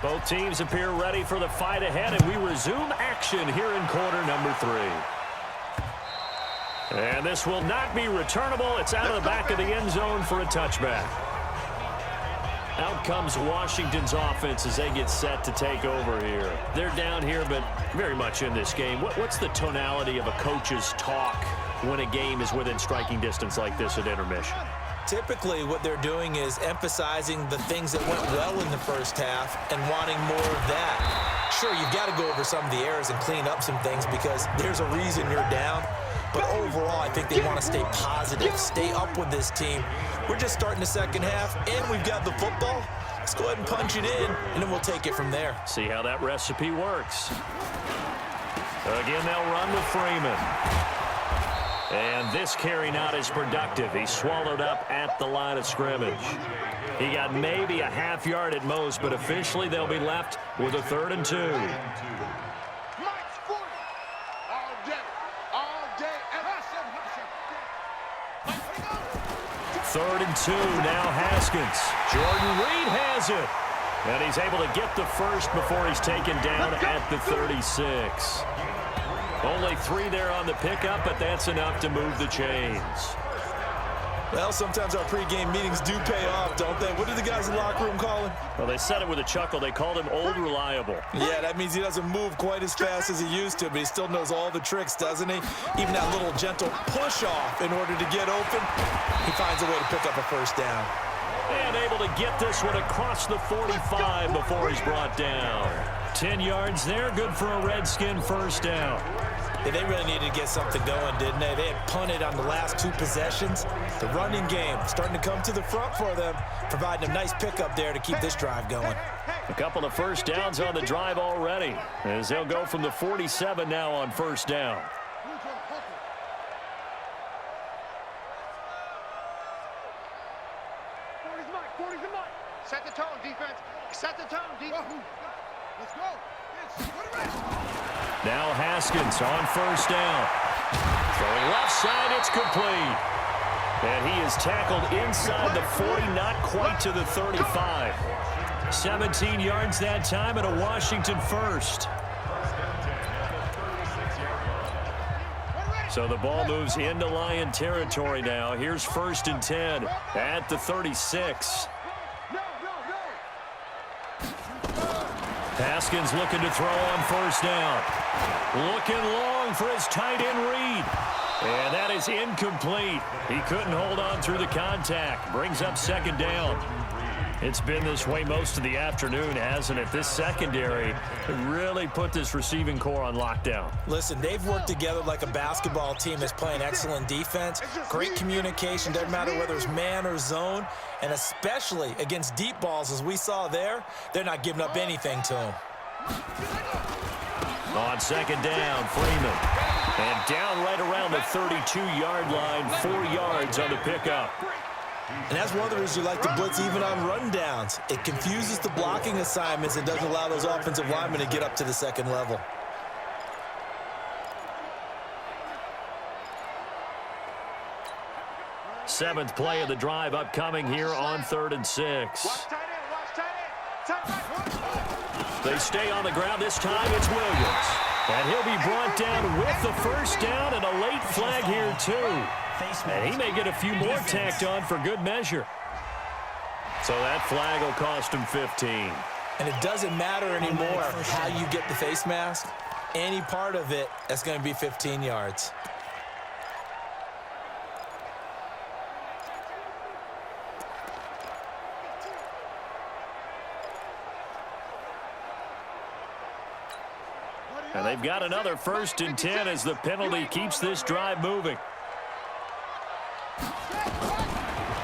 Both teams appear ready for the fight ahead, and we resume action here in quarter number 3. And this will not be returnable. It's out of the back of the end zone for a touchback. Out comes Washington's offense as they get set to take over here. They're down here, but very much in this game. What's the tonality of a coach's talk when a game is within striking distance like this at intermission? Typically, what they're doing is emphasizing the things that went well in the first half and wanting more of that. Sure, you've got to go over some of the errors and clean up some things because there's a reason you're down. But overall, I think they want to stay positive, stay up with this team. We're just starting the second half, and we've got the football. Let's go ahead and punch it in, and then we'll take it from there. See how that recipe works. Again, they'll run with Freeman. And this carry not as productive. He's swallowed up at the line of scrimmage. He got maybe a half yard at most, but officially they'll be left with a 3rd and 2. Third and 2, now Haskins. Jordan Reed has it. And he's able to get the first before he's taken down at the 36. Only 3 there on the pickup, but that's enough to move the chains. Well, sometimes our pregame meetings do pay off, don't they? What do the guys in the locker room call him? Well, they said it with a chuckle. They called him Old Reliable. Yeah, that means he doesn't move quite as fast as he used to, but he still knows all the tricks, doesn't he? Even that little gentle push-off in order to get open, he finds a way to pick up a first down. And able to get this one across the 45 before he's brought down. 10 yards there, good for a Redskin first down. Yeah, they really needed to get something going, didn't they? They had punted on the last 2 possessions. The running game starting to come to the front for them, providing a nice pickup there to keep this drive going. A couple of first downs on the drive already, as they'll go from the 47 now on first down. Set the tone, defense. Set the tone, defense. Let's go. Now Haskins on first down. Throwing left side, it's complete. And he is tackled inside the 40, not quite to the 35. 17 yards that time and a Washington first. So the ball moves into Lion territory now. Here's 1st and 10 at the 36. Haskins looking to throw on first down. Looking long for his tight end Reed. And that is incomplete. He couldn't hold on through the contact. Brings up 2nd down. It's been this way most of the afternoon, hasn't it? This secondary really put this receiving core on lockdown. Listen, they've worked together like a basketball team that's playing excellent defense. Great communication, doesn't matter whether it's man or zone. And especially against deep balls, as we saw there, they're not giving up anything to them. On 2nd down, Freeman. And down right around the 32-yard line, 4 yards on the pickup. And that's one of the reasons you like to blitz even on rundowns. It confuses the blocking assignments and doesn't allow those offensive linemen to get up to the 2nd level. Seventh play of the drive upcoming here on 3rd and 6. They stay on the ground. This time it's Williams. And he'll be brought down with the first down and a late flag here too. And he may get a few more tacked on for good measure. So that flag will cost him 15. And it doesn't matter anymore how you get the face mask. Any part of it, that's going to be 15 yards. And they've got another 1st and 10 as the penalty keeps this drive moving.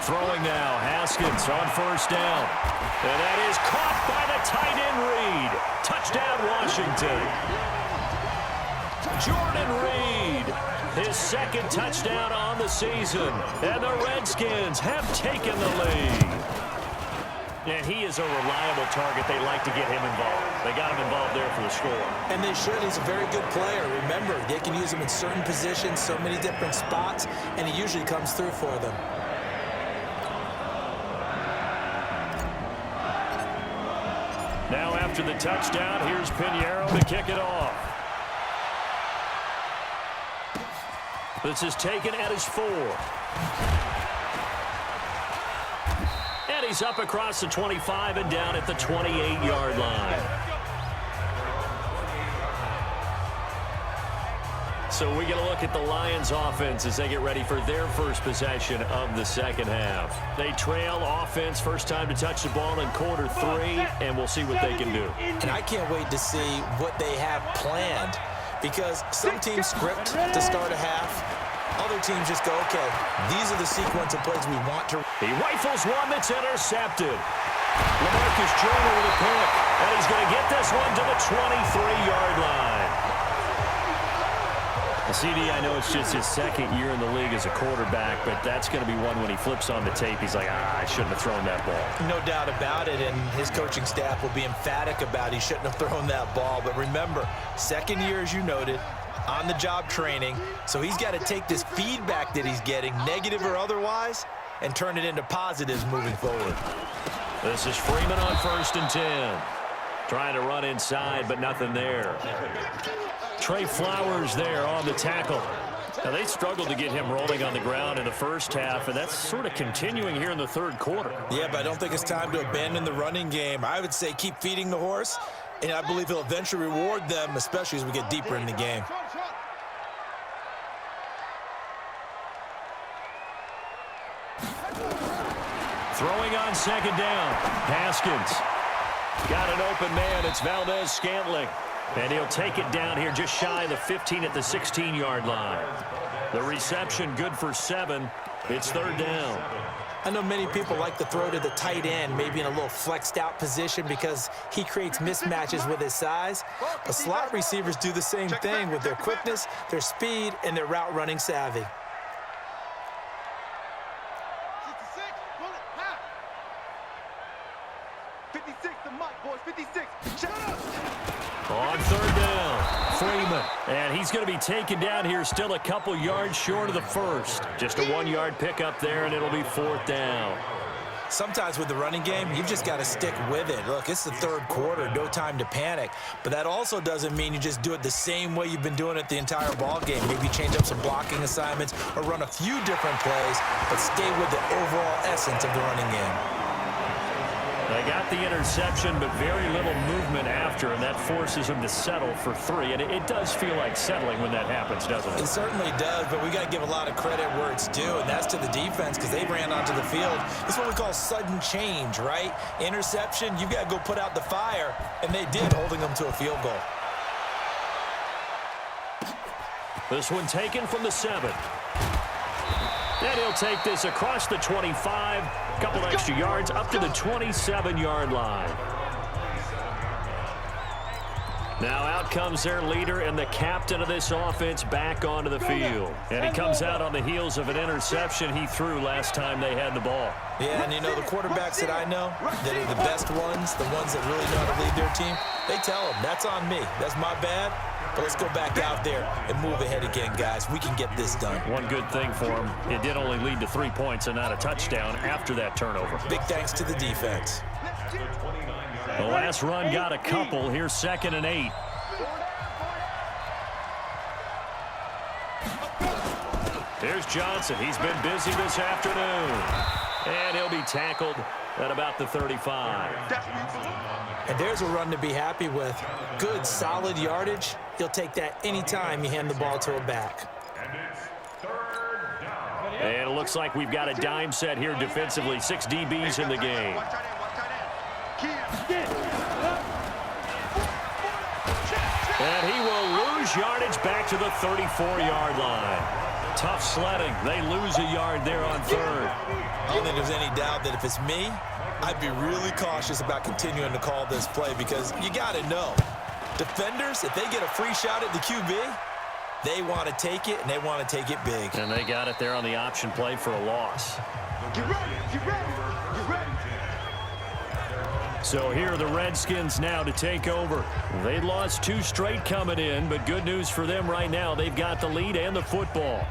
Throwing now, Haskins on first down. And that is caught by the tight end Reed. Touchdown, Washington. Jordan Reed, his 2nd touchdown on the season. And the Redskins have taken the lead. And he is a reliable target. They like to get him involved. They got him involved there for the score. And they should. He's a very good player. Remember, they can use him in certain positions, so many different spots, and he usually comes through for them. Now after the touchdown, here's Pinheiro to kick it off. This is taken at his 4. And he's up across the 25 and down at the 28-yard line. So we get a look at the Lions offense as they get ready for their first possession of the second half. They trail offense, first time to touch the ball in quarter 3, and we'll see what they can do. And I can't wait to see what they have planned, because some teams script to start a half. Other teams just go, okay, these are the sequence of plays we want to. He rifles one that's intercepted. LaMarcus Joyner with a pick, and he's going to get this one to the 23-yard line. CD, I know it's just his second year in the league as a quarterback, but that's going to be one when he flips on the tape, he's like, I shouldn't have thrown that ball. No doubt about it, and his coaching staff will be emphatic about he shouldn't have thrown that ball. But remember, second year, as you noted, on-the-job training, so he's got to take this feedback that he's getting, negative or otherwise, and turn it into positives moving forward. This is Freeman on 1st and 10. Trying to run inside, but nothing there. Trey Flowers there on the tackle. Now, they struggled to get him rolling on the ground in the first half, and that's sort of continuing here in the third quarter. Yeah, but I don't think it's time to abandon the running game. I would say keep feeding the horse, and I believe he'll eventually reward them, especially as we get deeper in the game. Throwing on second down. Haskins. Got an open man. It's Valdez-Scantling. And he'll take it down here just shy of the 15 at the 16-yard line. The reception good for 7. It's third down. I know many people like to throw to the tight end, maybe in a little flexed out position because he creates mismatches with his size. But slot receivers do the same thing with their quickness, their speed, and their route running savvy. On third down, Freeman. And he's going to be taken down here, still a couple yards short of the first. Just a 1-yard pickup there, and it'll be fourth down. Sometimes with the running game, you've just got to stick with it. Look, it's the third quarter, no time to panic. But that also doesn't mean you just do it the same way you've been doing it the entire ball game. Maybe change up some blocking assignments or run a few different plays, but stay with the overall essence of the running game. They got the interception, but very little movement after, and that forces them to settle for 3. And it does feel like settling when that happens, doesn't it? It certainly does, but we got to give a lot of credit where it's due, and that's to the defense because they ran onto the field. It's what we call sudden change, right? Interception, you got to go put out the fire, and they did, holding them to a field goal. This one taken from the 7. And he'll take this across the 25, a couple extra yards up to the 27-yard line. Now out comes their leader and the captain of this offense back onto the field. And he comes out on the heels of an interception he threw last time they had the ball. Yeah, and you know, the quarterbacks that I know that are the best ones, the ones that really know how to lead their team, they tell them, that's on me. That's my bad. But let's go back out there and move ahead again, guys. We can get this done. One good thing for him, it did only lead to 3 points and not a touchdown after that turnover. Big thanks to the defense. The last run got a couple. Here's 2nd and 8. Here's Johnson. He's been busy this afternoon. And he'll be tackled at about the 35. And there's a run to be happy with. Good, solid yardage. You'll take that anytime you hand the ball to a back. And it looks like we've got a dime set here defensively. 6 DBs in the game. And he will lose yardage back to the 34-yard line. Tough sledding. They lose a yard there on third. I don't think there's any doubt that if it's me, I'd be really cautious about continuing to call this play because you got to know, defenders, if they get a free shot at the QB, they want to take it, and they want to take it big. And they got it there on the option play for a loss. Get ready, get ready, get ready. So here are the Redskins now to take over. They lost 2 straight coming in, but good news for them right now. They've got the lead and the football.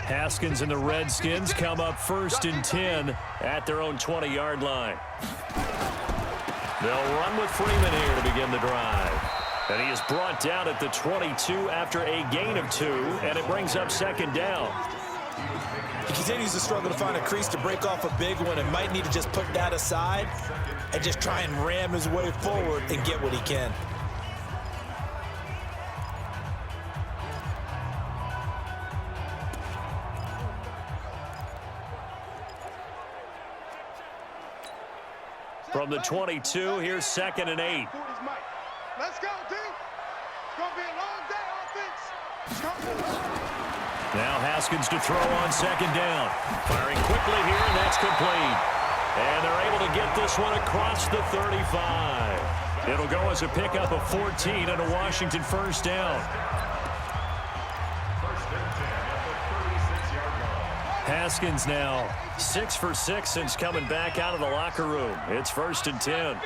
Haskins and the Redskins come up 1st and 10 at their own 20-yard line. They'll run with Freeman here to begin the drive. And he is brought down at the 22 after a gain of 2, and it brings up second down. He continues to struggle to find a crease to break off a big one and might need to just put that aside and just try and ram his way forward and get what he can. From the 22, here's 2nd and 8. Let's go, D. It's going to be a long day, offense. Now Haskins to throw on 2nd down. Firing quickly here, and that's complete. And they're able to get this one across the 35. It'll go as a pickup of 14 and a Washington first down. Haskins now 6 for 6 since coming back out of the locker room. It's 1st and 10.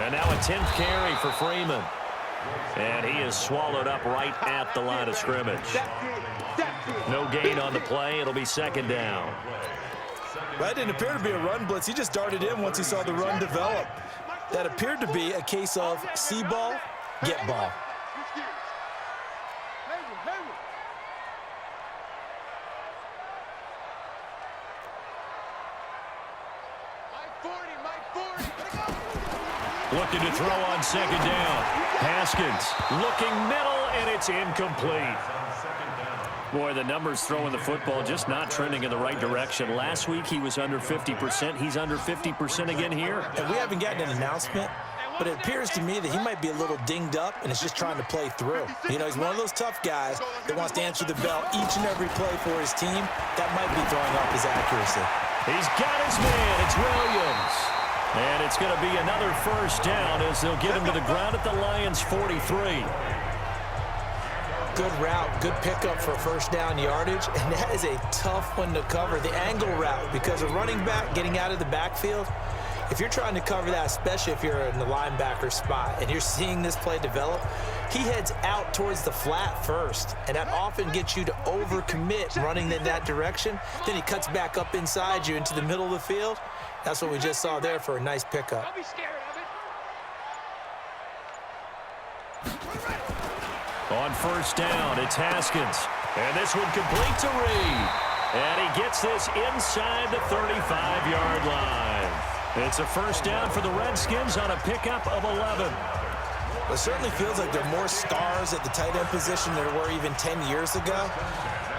And now a 10th carry for Freeman. And he is swallowed up right at the line of scrimmage. No gain on the play. It'll be 2nd down. That didn't appear to be a run blitz. He just darted in once he saw the run develop. That appeared to be a case of see ball, get ball. Looking to throw on 2nd down. Haskins looking middle, and it's incomplete. Boy, the numbers throwing the football just not trending in the right direction. Last week he was under 50%. He's under 50% again here. And we haven't gotten an announcement, but it appears to me that he might be a little dinged up and is just trying to play through. You know, he's one of those tough guys that wants to answer the bell each and every play for his team. That might be throwing off his accuracy. He's got his man. It's Williams. And it's going to be another first down as they'll get him to the ground at the Lions' 43. Good route, good pickup for first down yardage, and that is a tough one to cover. The angle route, because a running back getting out of the backfield, if you're trying to cover that, especially if you're in the linebacker spot and you're seeing this play develop, he heads out towards the flat first, and that often gets you to overcommit running in that direction. Then he cuts back up inside you into the middle of the field. That's what we just saw there for a nice pickup. Don't be scared of it. On first down, it's Haskins. And this one complete to Reed. And he gets this inside the 35-yard line. It's a first down for the Redskins on a pickup of 11. It certainly feels like there are more stars at the tight end position than there were even 10 years ago.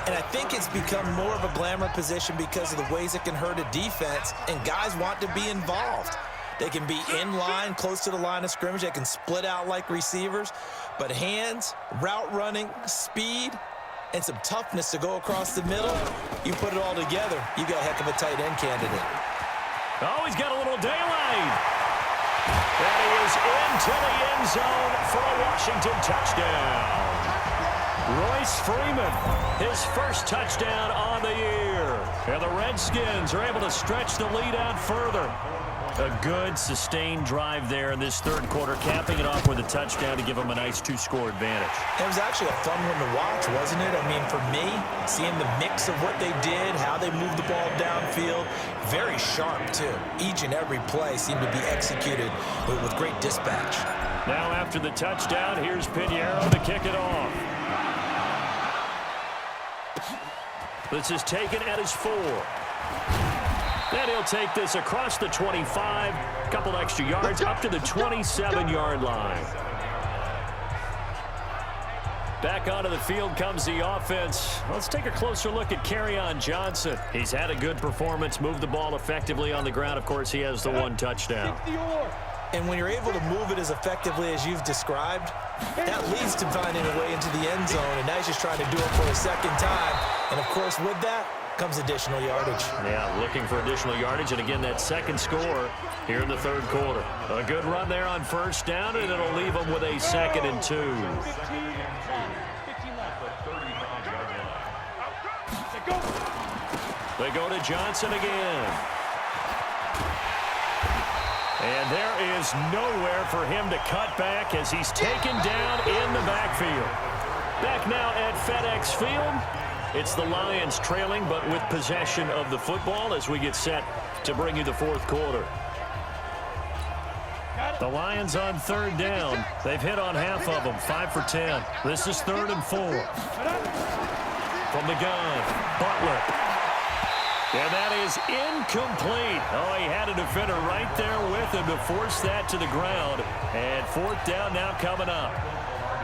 And I think it's become more of a glamour position because of the ways it can hurt a defense, and guys want to be involved. They can be in line, close to the line of scrimmage. They can split out like receivers. But hands, route running, speed, and some toughness to go across the middle, you put it all together, you got a heck of a tight end candidate. Oh, he's got a little daylight. And he is into the end zone for a Washington touchdown. Royce Freeman, his first touchdown on the year. And the Redskins are able to stretch the lead out further. A good, sustained drive there in this third quarter, capping it off with a touchdown to give them a nice 2-score advantage. It was actually a fun one to watch, wasn't it? I mean, for me, seeing the mix of what they did, how they moved the ball downfield, very sharp, too. Each and every play seemed to be executed with great dispatch. Now after the touchdown, here's Pinheiro to kick it off. This is taken at his 4. Then he'll take this across the 25, a couple extra yards, up to the 27-yard line. Back onto the field comes the offense. Let's take a closer look at Kerryon Johnson. He's had a good performance, moved the ball effectively on the ground. Of course, he has the one touchdown. And when you're able to move it as effectively as you've described, that leads to finding a way into the end zone, and now he's just trying to do it for a second time. And, of course, with that comes additional yardage. Yeah, looking for additional yardage, and again, that second score here in the third quarter. A good run there on first down, and it'll leave them with a 2nd and 2. They go to Johnson again. And there is nowhere for him to cut back as he's taken down in the backfield. Back now at FedEx Field, It's the Lions trailing, but with possession of the football as we get set to bring you the fourth quarter. The Lions on third down. They've hit on half of them, 5 for 10. This is 3rd and 4. From the gun, Butler. And that is incomplete. Oh, he had a defender right there with him to force that to the ground. And 4th down now coming up.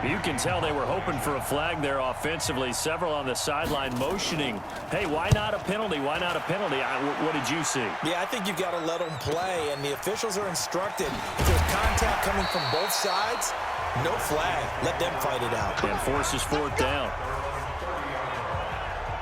You can tell they were hoping for a flag there offensively. Several on the sideline motioning, hey, why not a penalty? Why not a penalty? What did you see? Yeah, I think you've got to let them play, and the officials are instructed. If there's contact coming from both sides, no flag. Let them fight it out. And forces 4th down.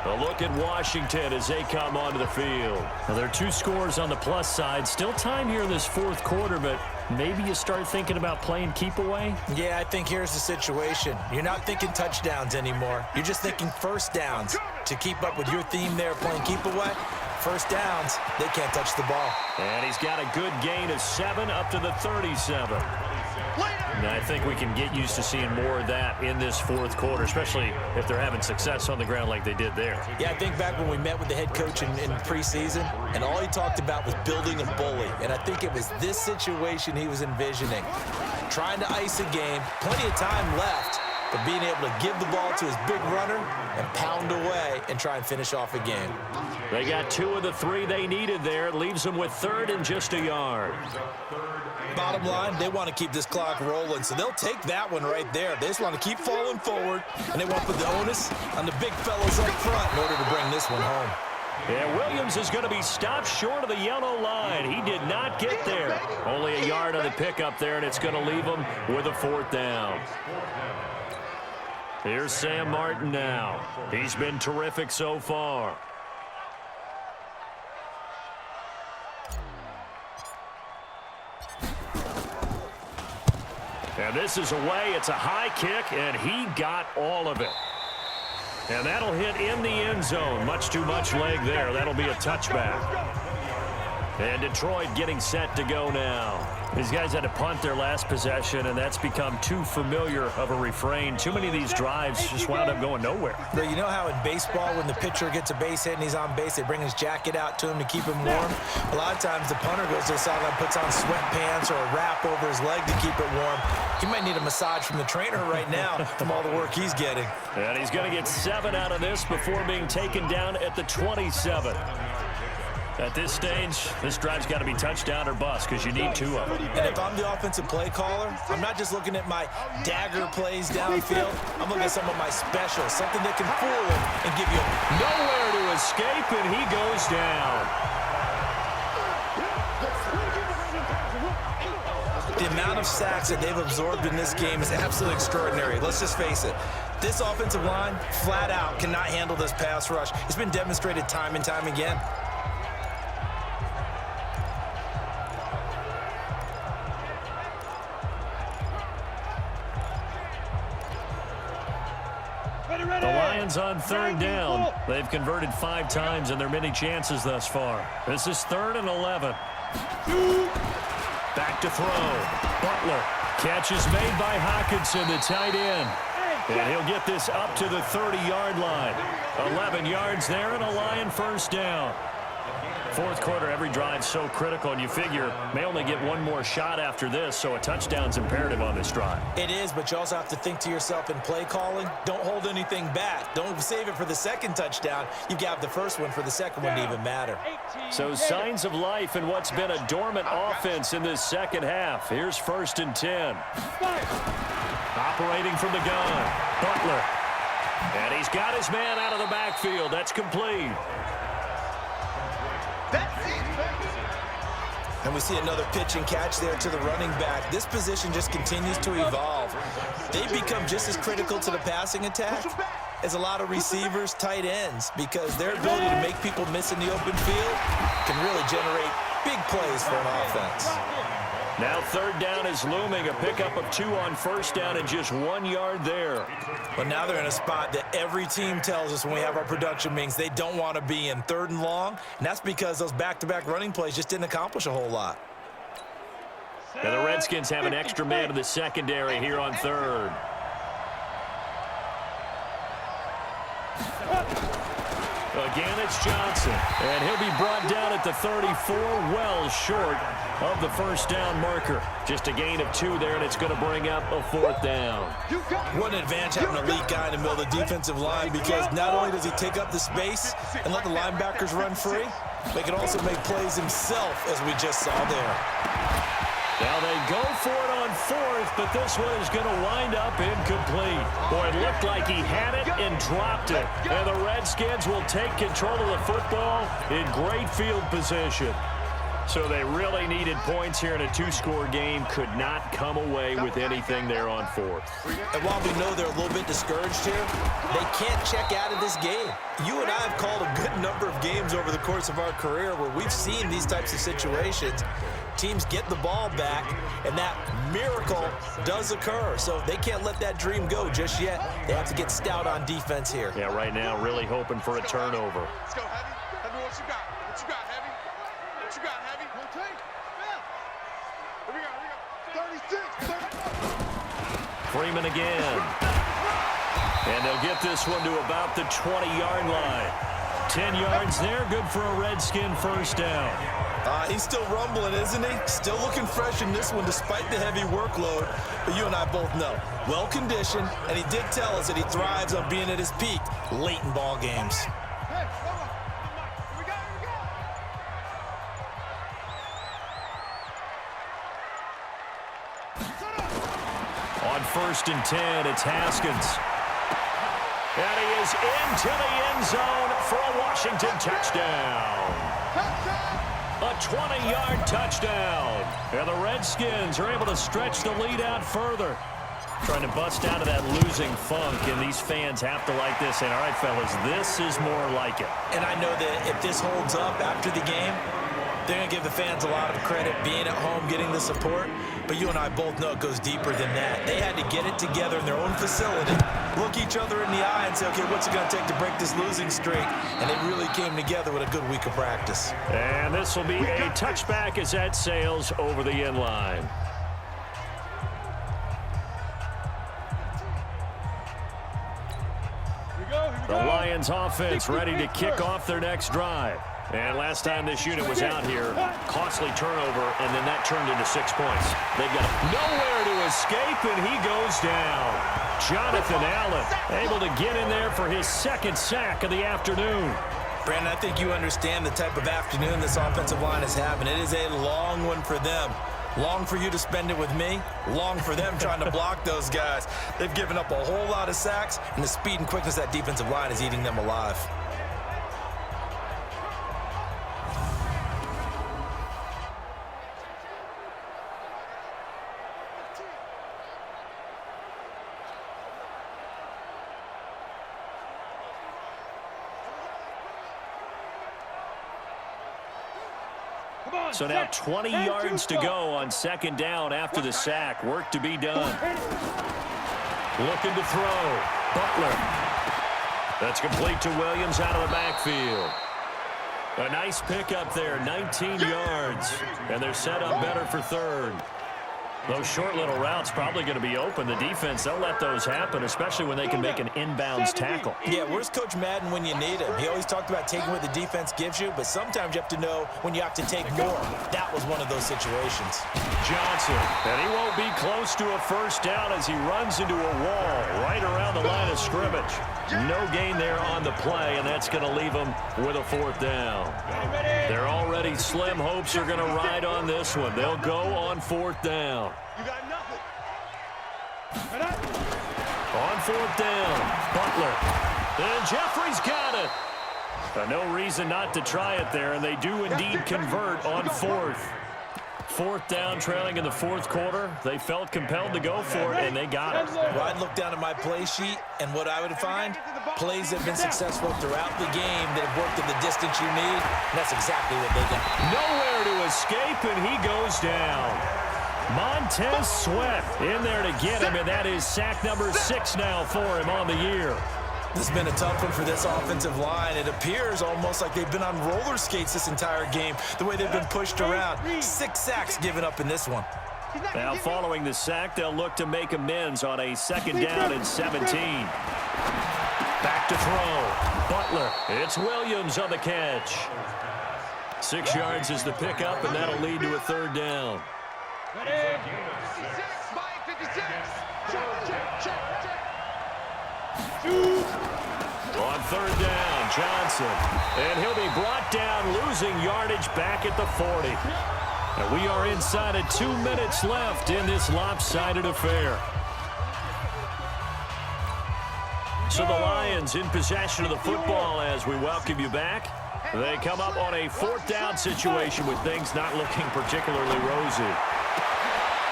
A look at Washington as they come onto the field. Well, there are 2 scores on the plus side. Still time here in this 4th quarter, but maybe you start thinking about playing keep away? Yeah, I think here's the situation. You're not thinking touchdowns anymore. You're just thinking first downs. To keep up with your theme there, playing keep away, first downs, they can't touch the ball. And he's got a good gain of 7 up to the 37. And I think we can get used to seeing more of that in this 4th quarter, especially if they're having success on the ground like they did there. Yeah, I think back when we met with the head coach in preseason, and all he talked about was building a bully. And I think it was this situation he was envisioning. Trying to ice a game, plenty of time left, but being able to give the ball to his big runner and pound away and try and finish off a game. They got 2 of the 3 they needed there. It leaves them with 3rd and just a yard. Bottom line, they want to keep this clock rolling, so they'll take that one right there. They just want to keep falling forward, and they want to put the onus on the big fellows up front in order to bring this one home. Yeah, Williams is going to be stopped short of the yellow line. He did not get there. Only a yard on the pickup there, and it's going to leave him with a 4th down. Here's Sam Martin now. He's been terrific so far. And this is away. It's a high kick, and he got all of it. And that'll hit in the end zone. Much too much leg there. That'll be a touchback. And Detroit getting set to go now. These guys had to punt their last possession, and that's become too familiar of a refrain. Too many of these drives just wound up going nowhere. But you know how in baseball, when the pitcher gets a base hit and he's on base, they bring his jacket out to him to keep him warm? A lot of times the punter goes to the sideline, puts on sweatpants or a wrap over his leg to keep it warm. He might need a massage from the trainer right now from all the work he's getting. And he's going to get 7 out of this before being taken down at the 27. At this stage, this drive's got to be touchdown or bust because you need 2 of them. And if I'm the offensive play caller, I'm not just looking at my dagger plays downfield. I'm looking at some of my specials, something that can fool him and give you nowhere to escape, and he goes down. The amount of sacks that they've absorbed in this game is absolutely extraordinary. Let's just face it. This offensive line, flat out, cannot handle this pass rush. It's been demonstrated time and time again. The Lions on 3rd down. They've converted 5 times in their many chances thus far. This is 3rd and 11. Back to throw. Butler. Catch is made by Hockenson, the tight end. And he'll get this up to the 30-yard line. 11 yards there and a Lion 1st down. 4th quarter, every drive so critical, and you figure may only get 1 more shot after this, so a touchdown's imperative on this drive. It is, but you also have to think to yourself in play calling, don't hold anything back. Don't save it for the 2nd touchdown. You've got the 1st one for the 2nd one to even matter. So signs of life in what's been a dormant offense in this 2nd half. Here's 1st and 10. Operating from the gun, Butler. And he's got his man out of the backfield. That's complete. And we see another pitch and catch there to the running back. This position just continues to evolve. They become just as critical to the passing attack as a lot of receivers, tight ends, because their ability to make people miss in the open field can really generate big plays for an offense. Now 3rd down is looming. A pickup of 2 on 1st down and just 1 yard there. But now they're in a spot that every team tells us when we have our production meetings they don't want to be in, 3rd and long. And that's because those back-to-back running plays just didn't accomplish a whole lot. And the Redskins have an extra man in the secondary here on 3rd. It's Johnson. And he'll be brought down at the 34, well short of the first down marker. Just a gain of 2 there, and it's going to bring up a 4th down. What an advantage having an elite guy in the middle of the defensive line, because not only does he take up the space and let the linebackers run free, but he can also make plays himself, as we just saw there. Now they go for it on 4th, but this one is going to wind up incomplete. Boy, it looked like he had it and dropped it. And the Redskins will take control of the football in great field position. So they really needed points here in a 2-score game. Could not come away with anything there on 4th. And while we know they're a little bit discouraged here, they can't check out of this game. You and I have called a good number of games over the course of our career where we've seen these types of situations. Teams get the ball back, and that miracle does occur. So they can't let that dream go just yet. They have to get stout on defense here. Yeah, right now really hoping for a turnover. Let's go, Heavy. Heavy, what you got? What you got, Heavy? What you got, Heavy? One take. Here we go. 36. Freeman again. And they'll get this one to about the 20-yard line. 10 yards there, good for a Redskin first down. He's still rumbling, isn't he? Still looking fresh in this one despite the heavy workload. But you and I both know, well-conditioned, and he did tell us that he thrives on being at his peak late in ball games. Hey, hold on. Here we go, On 1st and 10, it's Haskins. And he is into the end zone for a Washington touchdown. A 20-yard touchdown. And the Redskins are able to stretch the lead out further. Trying to bust out of that losing funk, and these fans have to like this. And all right, fellas, this is more like it. And I know that if this holds up after the game, they're going to give the fans a lot of credit being at home, getting the support. But you and I both know it goes deeper than that. They had to get it together in their own facility, look each other in the eye and say, okay, what's it going to take to break this losing streak? And they really came together with a good week of practice. And this will be a touchback as that sails over the end line. The Lions offense ready to kick off their next drive. And last time this unit was out here, costly turnover, and then that turned into 6 points. They've got nowhere to escape, and he goes down. Jonathan Allen able to get in there for his 2nd sack of the afternoon. Brandon, I think you understand the type of afternoon this offensive line is having. It is a long one for them. Long for you to spend it with me. Long for them trying to block those guys. They've given up a whole lot of sacks, and the speed and quickness of that defensive line is eating them alive. So now 20 yards to go on 2nd down after the sack. Work to be done. Looking to throw. Butler. That's complete to Williams out of the backfield. A nice pickup there, 19 yards. And they're set up better for 3rd. Those short little routes probably going to be open. The defense, they'll let those happen, especially when they can make an inbounds tackle. Yeah, where's Coach Madden when you need him? He always talked about taking what the defense gives you, but sometimes you have to know when you have to take more. That was one of those situations. Johnson, and he won't be close to a first down as he runs into a wall right around the line of scrimmage. No gain there on the play, and that's going to leave him with a 4th down. Their already slim hopes are going to ride on this one. They'll go on 4th down. You got nothing. On 4th down, Butler. And Jeffrey's got it. No reason not to try it there, and they do indeed convert on 4th. 4th down, trailing in the 4th quarter. They felt compelled to go for it, and they got it. Well, I'd look down at my play sheet, and what I would find, plays that have been successful throughout the game that have worked at the distance you need, and that's exactly what they got. Nowhere to escape, and he goes down. Montez Sweat in there to get him, and that is sack number 6 now for him on the year. This has been a tough one for this offensive line. It appears almost like they've been on roller skates this entire game, the way they've been pushed around. 6 sacks given up in this one. Now, following the sack, they'll look to make amends on a 2nd down and 17. Back to throw. Butler. It's Williams on the catch. 6 yards is the pickup, and that'll lead to a third down. 56, Mike, 56. Check. On third down, Johnson. And he'll be brought down, losing yardage back at the 40. And we are inside of 2 minutes left in this lopsided affair. So the Lions in possession of the football as we welcome you back. They come up on a 4th down situation with things not looking particularly rosy.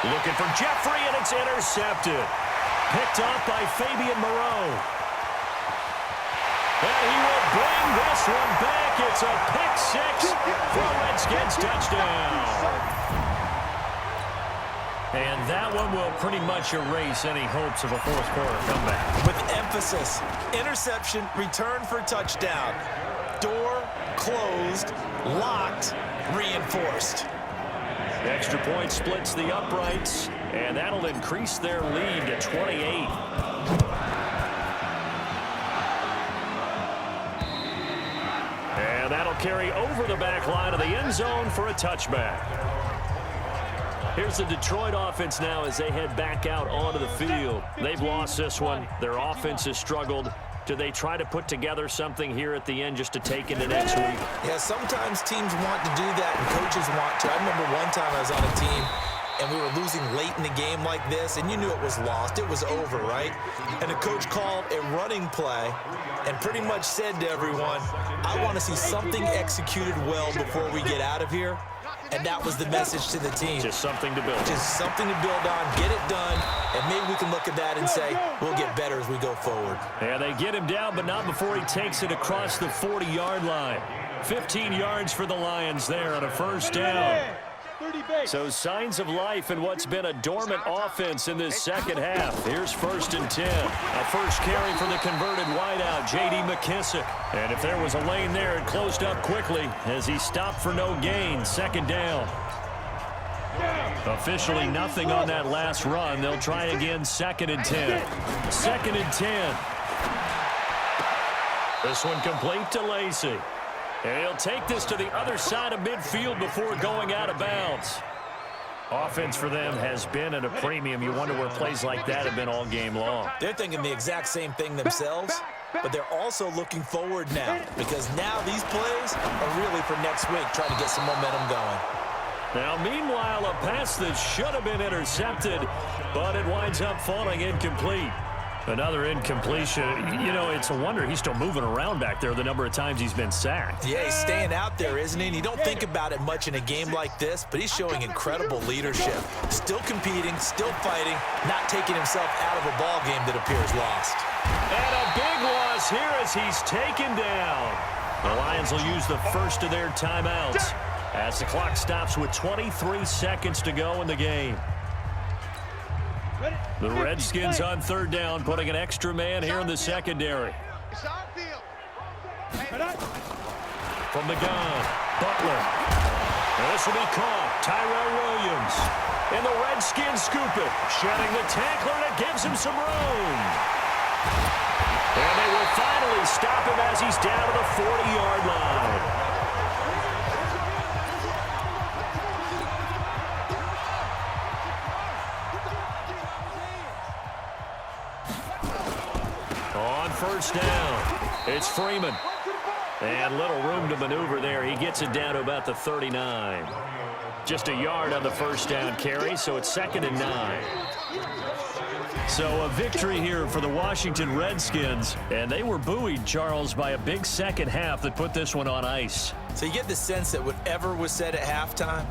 Looking for Jeffrey, and it's intercepted. Picked up by Fabian Moreau. And he will bring this one back. It's a pick 6 for a Redskins touchdown. And that one will pretty much erase any hopes of a 4th quarter comeback. With emphasis, interception, return for touchdown. Door closed, locked, reinforced. Extra point splits the uprights, and that'll increase their lead to 28. And that'll carry over the back line of the end zone for a touchback. Here's the Detroit offense now as they head back out onto the field. They've lost this one. Their offense has struggled. Do they try to put together something here at the end just to take into next week? Yeah, sometimes teams want to do that and coaches want to. I remember one time I was on a team and we were losing late in the game like this, and you knew it was lost. It was over, right? And the coach called a running play and pretty much said to everyone, I want to see something executed well before we get out of here. And that was the message to the team. Just something to build. Just something to build on, get it done, and maybe we can look at that and say, we'll get better as we go forward. Yeah, they get him down, but not before he takes it across the 40-yard line. 15 yards for the Lions there on a 1st down. So signs of life in what's been a dormant offense in this second half. Here's 1st and 10. A first carry for the converted wideout, J.D. McKissick. And if there was a lane there, it closed up quickly as he stopped for no gain. 2nd down. Officially nothing on that last run. They'll try again 2nd and 10. 2nd and 10. This one complete to Lacy. And he'll take this to the other side of midfield before going out of bounds. Offense for them has been at a premium. You wonder where plays like that have been all game long. They're thinking the exact same thing themselves, but they're also looking forward now because now these plays are really for next week, trying to get some momentum going. Now, meanwhile, a pass that should have been intercepted, but it winds up falling incomplete. Another incompletion. You know, it's a wonder he's still moving around back there the number of times he's been sacked. Yeah, he's staying out there, isn't he? And you don't think about it much in a game like this, but he's showing incredible leadership. Still competing, still fighting, not taking himself out of a ball game that appears lost. And a big loss here as he's taken down. The Lions will use the first of their timeouts as the clock stops with 23 seconds to go in the game. The Redskins on 3rd down, putting an extra man here in the secondary. From the gun, Butler. And this will be caught. Tyrell Williams. And the Redskins scoop it. Shedding the tackler, and it gives him some room. And they will finally stop him as he's down to the 40-yard line. On 1st down, it's Freeman. And little room to maneuver there. He gets it down to about the 39. Just a yard on the 1st down carry, so it's 2nd and 9. So a victory here for the Washington Redskins. And they were buoyed, Charles, by a big second half that put this one on ice. So you get the sense that whatever was said at halftime,